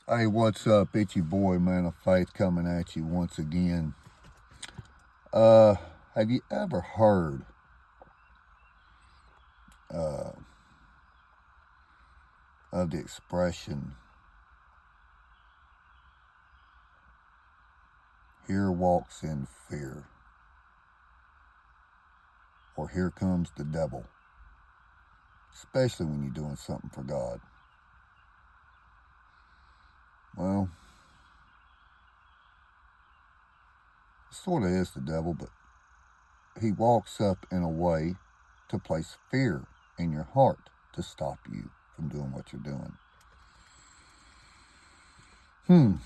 Hey, what's up? It's your boy, Man of Faith, coming at you once again. Have you ever heard of the expression, here walks in fear, or here comes the devil, especially when you're doing something for God? Well, it sort of is the devil, but he walks up in a way to place fear in your heart to stop you from doing what you're doing.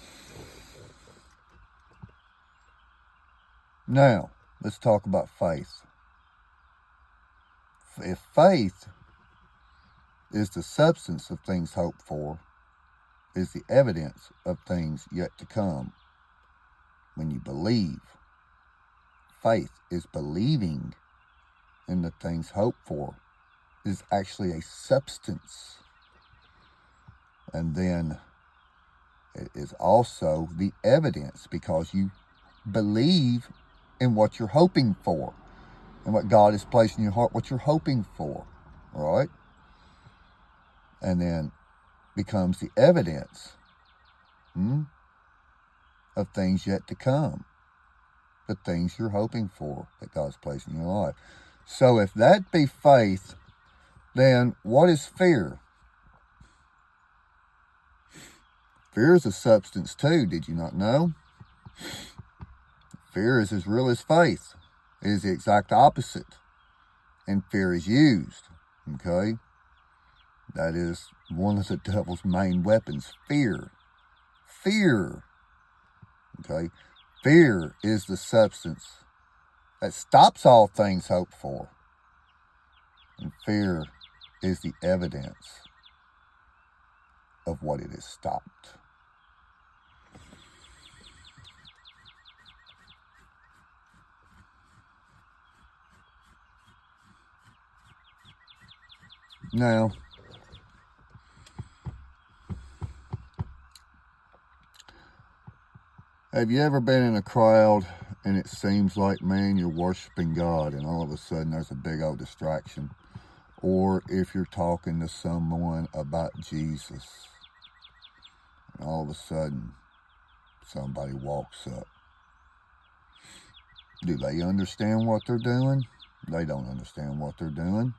Now, let's talk about faith. If faith is the substance of things hoped for, is the evidence of things yet to come. When you believe, faith is believing in the things hoped for, is actually a substance. And then it is also the evidence, because you believe in what you're hoping for and what God has placed in your heart, what you're hoping for, right? And then becomes the evidence of things yet to come, the things you're hoping for that God's placed in your life. So if that be faith, then what is fear? Fear is a substance too, did you not know? Fear is as real as faith. It is the exact opposite. And fear is used, okay? That is one of the devil's main weapons, fear. Fear, okay? Fear is the substance that stops all things hoped for. And fear is the evidence of what it has stopped. Now, have you ever been in a crowd and it seems like, man, you're worshiping God, and all of a sudden there's a big old distraction? Or if you're talking to someone about Jesus, and all of a sudden somebody walks up. Do they understand what they're doing? They don't understand what they're doing.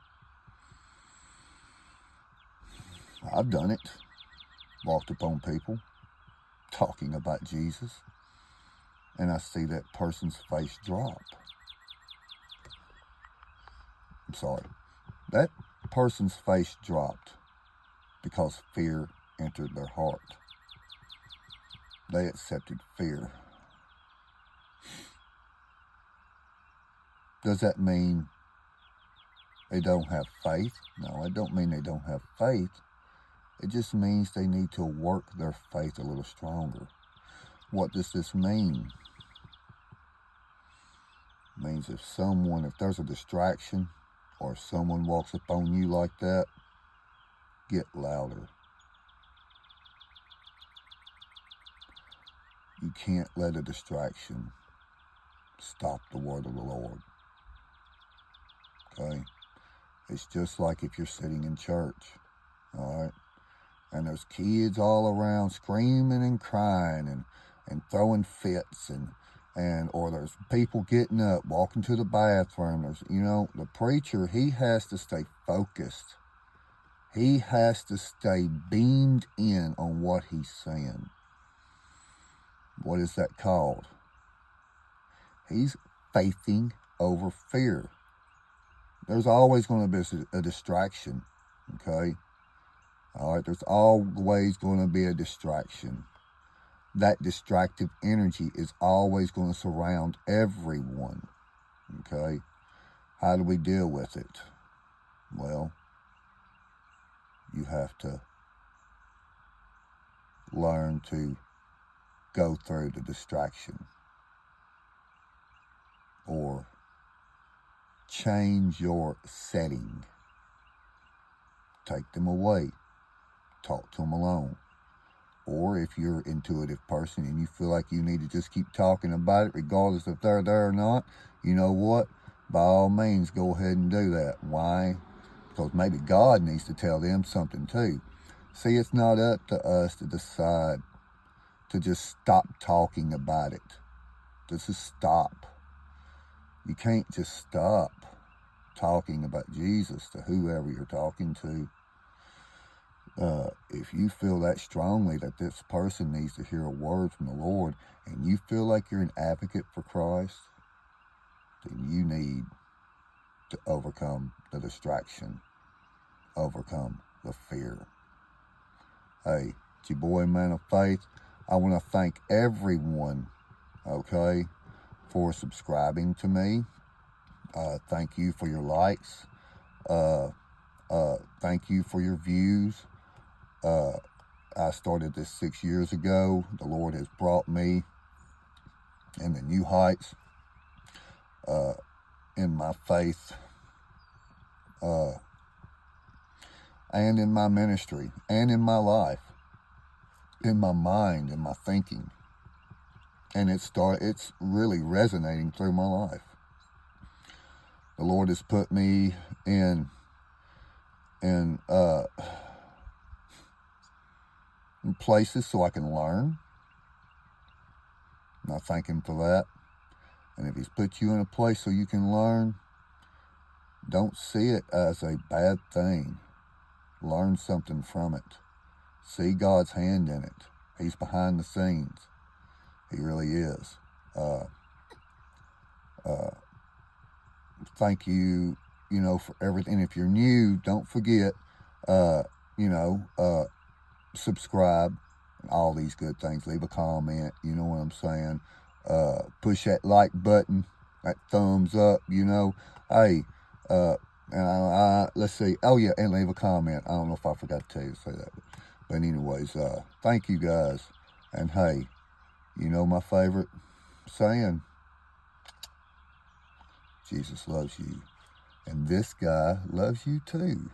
I've done it. Walked upon people talking about Jesus, and I see that person's face drop. I'm sorry. That person's face dropped because fear entered their heart. They accepted fear. Does that mean they don't have faith? No, it don't mean they don't have faith. It just means they need to work their faith a little stronger. What does this mean? It means if there's a distraction, or if someone walks up on you like that, get louder. You can't let a distraction stop the word of the Lord. Okay? It's just like if you're sitting in church, all right? And there's kids all around screaming and crying and throwing fits, or there's people getting up, walking to the bathroom. The preacher, he has to stay focused. He has to stay beamed in on what he's saying. What is that called? He's faithing over fear. There's always going to be a distraction, okay? All right, there's always going to be a distraction. That distractive energy is always going to surround everyone, okay? How do we deal with it? Well, you have to learn to go through the distraction, or change your setting. Take them away. Talk to them alone. Or if you're an intuitive person and you feel like you need to just keep talking about it regardless if they're there or not, you know what? By all means, go ahead and do that. Why? Because maybe God needs to tell them something too. See, it's not up to us to decide to just stop talking about it. Just stop. You can't just stop talking about Jesus to whoever you're talking to. If you feel that strongly that this person needs to hear a word from the Lord, and you feel like you're an advocate for Christ, then you need to overcome the distraction, overcome the fear. Hey, it's your boy, Man of Faith. I want to thank everyone, okay, for subscribing to me. Thank you for your likes. Thank you for your views. I started this 6 years ago. The Lord has brought me in the new heights in my faith and in my ministry and in my life, in my mind, in my thinking. And it's really resonating through my life. The Lord has put me in places so I can learn. And I thank Him for that. And if He's put you in a place so you can learn, don't see it as a bad thing. Learn something from it. See God's hand in it. He's behind the scenes. He really is. Thank you, for everything. If you're new, don't forget, subscribe and all these good things. Leave a comment. You know what I'm saying? Push that like button, that thumbs up. Hey, and let's see. Oh yeah, and leave a comment. I don't know if I forgot to tell you to say that, but anyways, thank you guys. And hey, my favorite saying: Jesus loves you, and this guy loves you too.